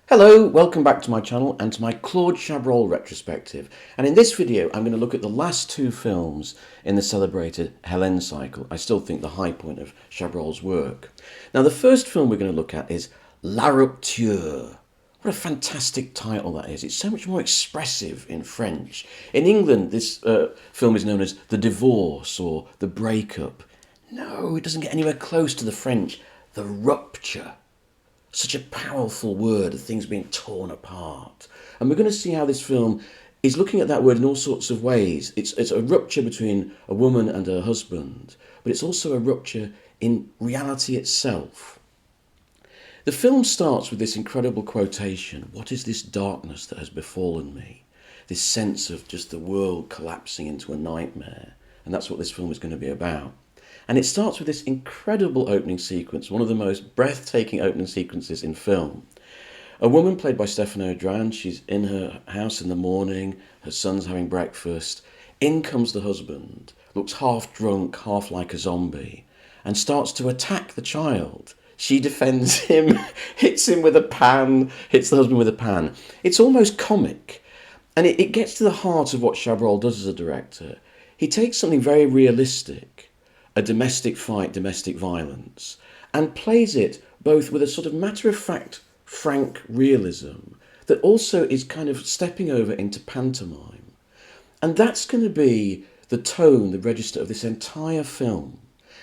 Hello, welcome back to my channel and to my Claude Chabrol retrospective. And in this video I'm going to look at the last two films in the celebrated Helene Cycle. I still think the high point of Chabrol's work. Now the first film we're going to look at is La Rupture. What a fantastic title that is. It's so much more expressive in French. In England this film is known as The Divorce or The Breakup. No, it doesn't get anywhere close to the French. The Rupture. Such a powerful word of things being torn apart. And we're going to see how this film is looking at that word in all sorts of ways. It's a rupture between a woman and her husband, but it's also a rupture in reality itself. The film starts with this incredible quotation: "What is this darkness that has befallen me?" This sense of just the world collapsing into a nightmare. And that's what this film is going to be about. And it starts with this incredible opening sequence, one of the most breathtaking opening sequences in film. A woman played by Stéphane Audran, she's in her house in the morning, her son's having breakfast. In comes the husband, looks half drunk, half like a zombie, and starts to attack the child. She defends him, hits him with a pan, hits the husband with a pan. It's almost comic, and it gets to the heart of what Chabrol does as a director. He takes something very realistic, a domestic fight, domestic violence, and plays it both with a sort of matter-of-fact, frank realism that also is kind of stepping over into pantomime. And that's going to be the tone, the register of this entire film.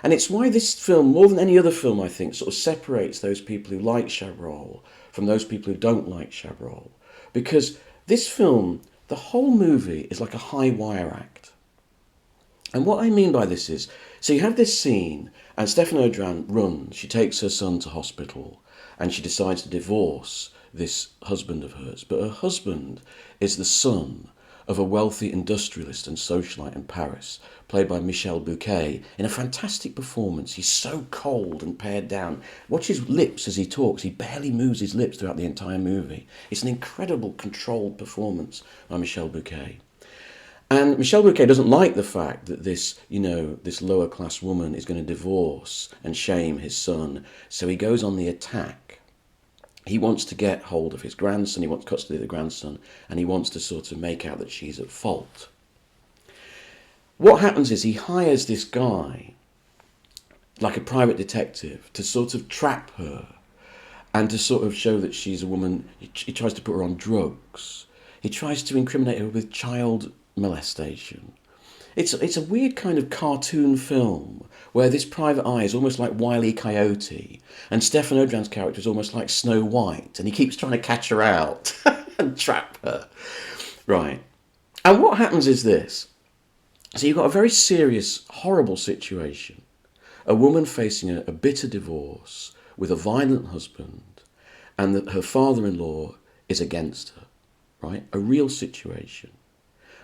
And it's why this film, more than any other film, I think, sort of separates those people who like Chabrol from those people who don't like Chabrol. Because this film, the whole movie, is like a high wire act. And what I mean by this is, so you have this scene, and Stéphane Audran runs. She takes her son to hospital, and she decides to divorce this husband of hers. But her husband is the son of a wealthy industrialist and socialite in Paris, played by Michel Bouquet, in a fantastic performance. He's so cold and pared down. Watch his lips as he talks. He barely moves his lips throughout the entire movie. It's an incredible, controlled performance by Michel Bouquet. And Michel Bouquet doesn't like the fact that this lower class woman is going to divorce and shame his son. So he goes on the attack. He wants to get hold of his grandson, he wants custody of the grandson, and he wants to sort of make out that she's at fault. What happens is he hires this guy, like a private detective, to sort of trap her and to sort of show that she's a woman. He tries to put her on drugs. He tries to incriminate her with child molestation. It's a weird kind of cartoon film where this private eye is almost like Wile E. Coyote, and Stéphane Audran's character is almost like Snow White, and he keeps trying to catch her out and trap her. Right. And what happens is this. So you've got a very serious, horrible situation. A woman facing a bitter divorce with a violent husband, and that her father-in-law is against her. Right? A real situation.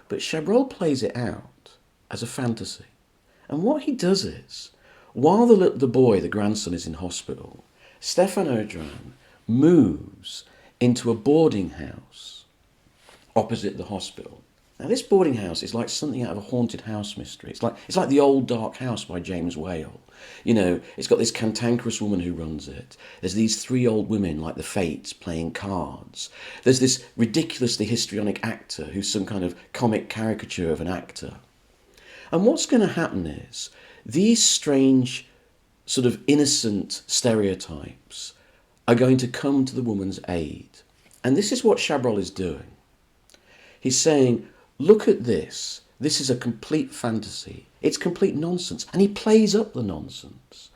But Chabrol plays it out as a fantasy. And what he does is, while the boy, the grandson, is in hospital, Stéphane Audran moves into a boarding house opposite the hospital. Now this boarding house is like something out of a haunted house mystery. It's like The Old Dark House by James Whale. You know, it's got this cantankerous woman who runs it. There's these three old women like the Fates playing cards. There's this ridiculously histrionic actor who's some kind of comic caricature of an actor. And what's going to happen is these strange, sort of innocent stereotypes are going to come to the woman's aid. And this is what Chabrol is doing. He's saying, look at this. This is a complete fantasy. It's complete nonsense. And he plays up the nonsense.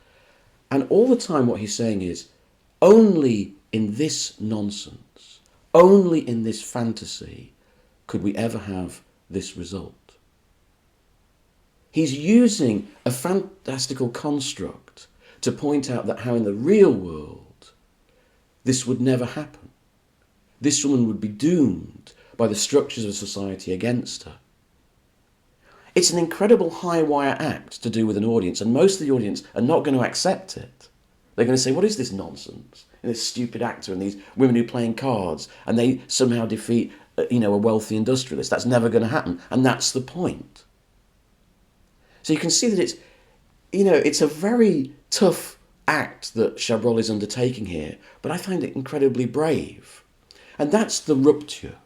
And all the time what he's saying is, only in this nonsense, only in this fantasy, could we ever have this result. He's using a fantastical construct to point out that how in the real world this would never happen. This woman would be doomed by the structures of society against her. It's an incredible high wire act to do with an audience, and most of the audience are not going to accept it. They're going to say, what is this nonsense? And this stupid actor and these women who are playing cards, and they somehow defeat a wealthy industrialist. That's never going to happen. And that's the point. So you can see that it's a very tough act that Chabrol is undertaking here, but I find it incredibly brave. And that's the rupture.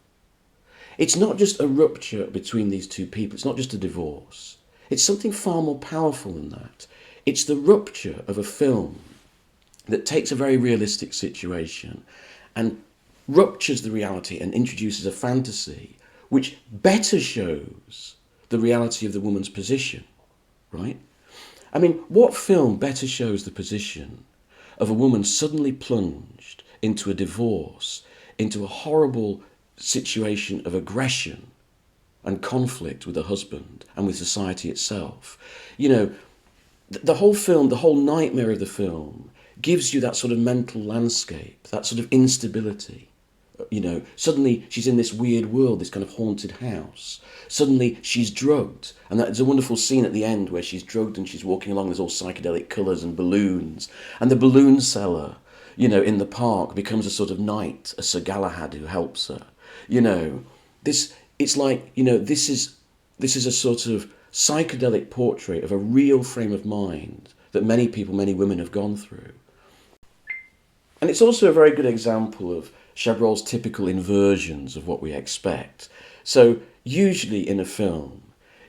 It's not just a rupture between these two people. It's not just a divorce. It's something far more powerful than that. It's the rupture of a film that takes a very realistic situation and ruptures the reality and introduces a fantasy which better shows the reality of the woman's position, right? I mean, what film better shows the position of a woman suddenly plunged into a divorce, into a horrible situation of aggression and conflict with her husband and with society itself? You know, the whole film, the whole nightmare of the film gives you that sort of mental landscape, that sort of instability. You know, suddenly she's in this weird world, this kind of haunted house. Suddenly she's drugged. And there's a wonderful scene at the end where she's drugged and she's walking along, there's all psychedelic colours and balloons. And the balloon seller, you know, in the park becomes a sort of knight, a Sir Galahad who helps her. You know, it's like, you know, this is a sort of psychedelic portrait of a real frame of mind that many people, many women have gone through. And it's also a very good example of Chabrol's typical inversions of what we expect. So usually in a film,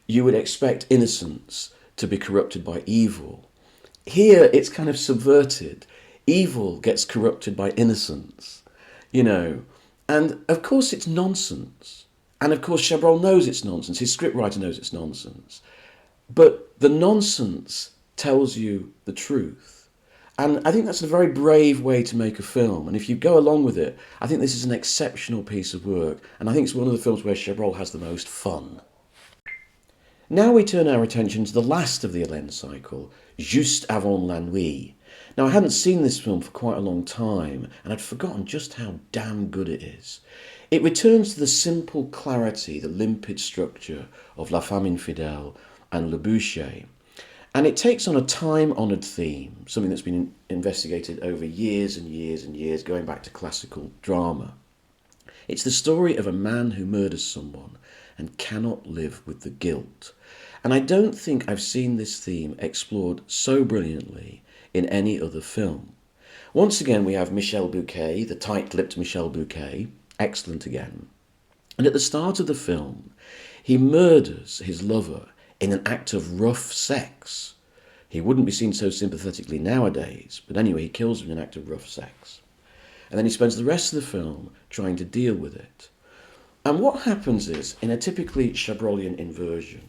you would expect innocence to be corrupted by evil. Here it's kind of subverted. Evil gets corrupted by innocence, you know. And of course it's nonsense. And of course Chabrol knows it's nonsense. His scriptwriter knows it's nonsense. But the nonsense tells you the truth. And I think that's a very brave way to make a film. And if you go along with it, I think this is an exceptional piece of work. And I think it's one of the films where Chabrol has the most fun. Now we turn our attention to the last of the Helene cycle, Juste, Avant, la Nuit. Now I hadn't seen this film for quite a long time, and I'd forgotten just how damn good it is. It returns to the simple clarity, the limpid structure of La Femme Infidèle and Le Boucher. And it takes on a time-honoured theme, something that's been investigated over years and years and years, going back to classical drama. It's the story of a man who murders someone and cannot live with the guilt. And I don't think I've seen this theme explored so brilliantly in any other film. Once again, we have Michel Bouquet, the tight-lipped Michel Bouquet, excellent again. And at the start of the film, he murders his lover in an act of rough sex. He wouldn't be seen so sympathetically nowadays, but anyway, he kills him in an act of rough sex. And then he spends the rest of the film trying to deal with it. And what happens is, in a typically Chabrolian inversion,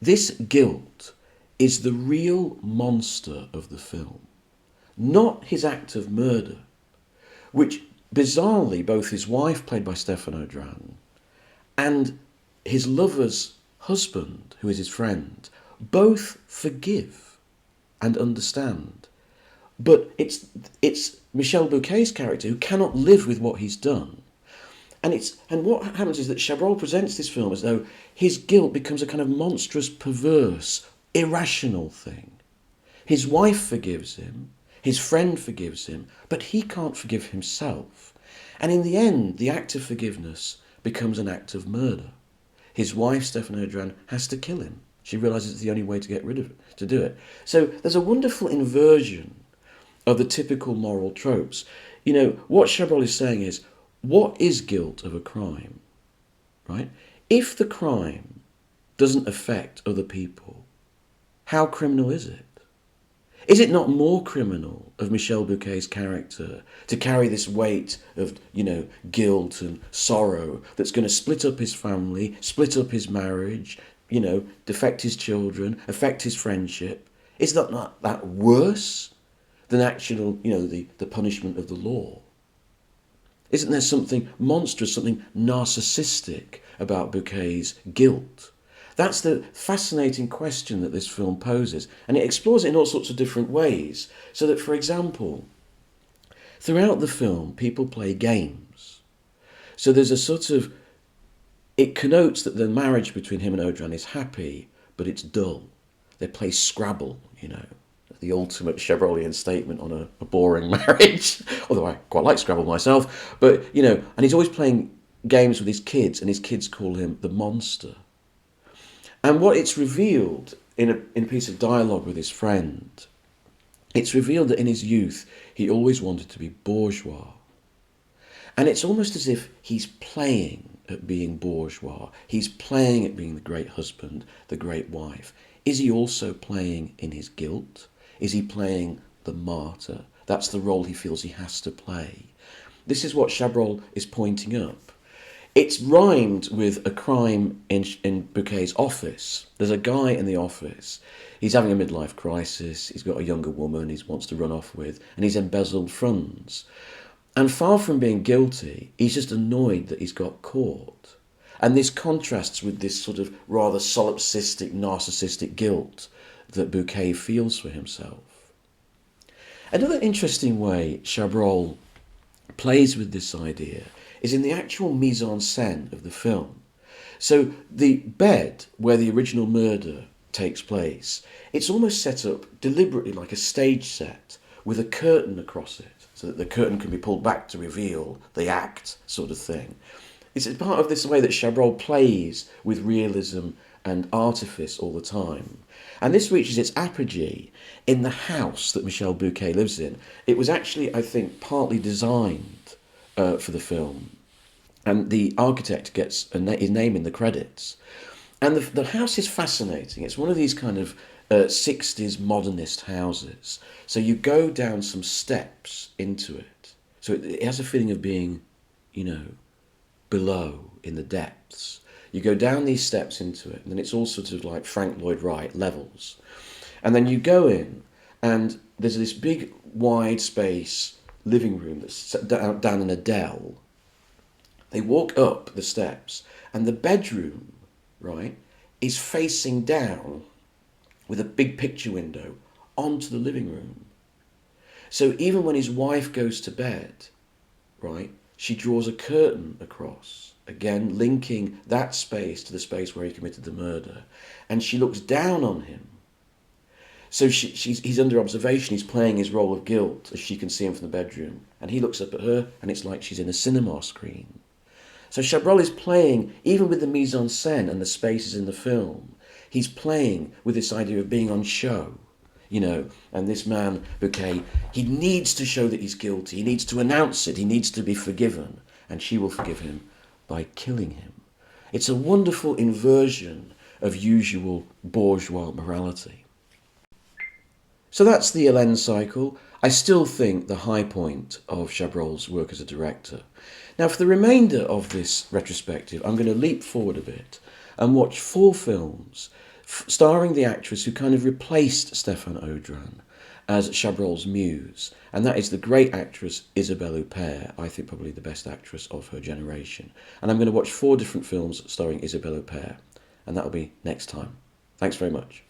this guilt is the real monster of the film, not his act of murder, which bizarrely both his wife, played by Stéphane Audran, and his lover's husband, who is his friend, both forgive and understand. But it's Michel Bouquet's character who cannot live with what he's done. And what happens is that Chabrol presents this film as though his guilt becomes a kind of monstrous, perverse, irrational thing. His wife forgives him, his friend forgives him, but he can't forgive himself. And in the end, the act of forgiveness becomes an act of murder. His wife, Stéphane Audran, has to kill him. She realises it's the only way to get rid of it, to do it. So there's a wonderful inversion of the typical moral tropes. You know, what Chabrol is saying is, what is guilt of a crime, right? If the crime doesn't affect other people, how criminal is it? Is it not more criminal of Michel Bouquet's character to carry this weight of, you know, guilt and sorrow that's going to split up his family, split up his marriage, you know, affect his children, affect his friendship? Is that not that worse than actual, you know, the punishment of the law? Isn't there something monstrous, something narcissistic about Bouquet's guilt? That's the fascinating question that this film poses, and it explores it in all sorts of different ways. So that, for example, throughout the film, people play games. So there's a sort of, it connotes that the marriage between him and Audran is happy, but it's dull. They play Scrabble, you know, the ultimate Chabrolian statement on a boring marriage, although I quite like Scrabble myself. But, you know, and he's always playing games with his kids, and his kids call him the monster. And what it's revealed in a piece of dialogue with his friend, it's revealed that in his youth he always wanted to be bourgeois. And it's almost as if he's playing at being bourgeois. He's playing at being the great husband, the great wife. Is he also playing in his guilt? Is he playing the martyr? That's the role he feels he has to play. This is what Chabrol is pointing up. It's rhymed with a crime in Bouquet's office. There's a guy in the office. He's having a midlife crisis. He's got a younger woman he wants to run off with, and he's embezzled funds. And far from being guilty, he's just annoyed that he's got caught. And this contrasts with this sort of rather solipsistic, narcissistic guilt that Bouquet feels for himself. Another interesting way Chabrol plays with this idea is in the actual mise-en-scène of the film. So the bed where the original murder takes place, it's almost set up deliberately like a stage set with a curtain across it, so that the curtain can be pulled back to reveal the act, sort of thing. It's part of this way that Chabrol plays with realism and artifice all the time. And this reaches its apogee in the house that Michel Bouquet lives in. It was actually, I think, partly designed for the film, and the architect gets his name in the credits. And the house is fascinating. It's one of these kind of 60s modernist houses. So you go down some steps into it. So it has a feeling of being, below, in the depths. You go down these steps into it, and then it's all sort of like Frank Lloyd Wright levels. And then you go in, and there's this big, wide space living room that's down in a dell. They walk up the steps, and the bedroom, right, is facing down with a big picture window onto the living room. So even when his wife goes to bed, right, she draws a curtain across, again linking that space to the space where he committed the murder, and she looks down on him. So he's under observation, he's playing his role of guilt as she can see him from the bedroom, and he looks up at her and it's like she's in a cinema screen. So Chabrol is playing, even with the mise-en-scène and the spaces in the film, he's playing with this idea of being on show, and this man, Bouquet, he needs to show that he's guilty, he needs to announce it, he needs to be forgiven, and she will forgive him by killing him. It's a wonderful inversion of usual bourgeois morality. So that's the Helene Cycle. I still think the high point of Chabrol's work as a director. Now, for the remainder of this retrospective, I'm going to leap forward a bit and watch 4 films starring the actress who kind of replaced Stéphane Audran as Chabrol's muse, and that is the great actress Isabelle Huppert, I think probably the best actress of her generation. And I'm going to watch 4 different films starring Isabelle Huppert, and that'll be next time. Thanks very much.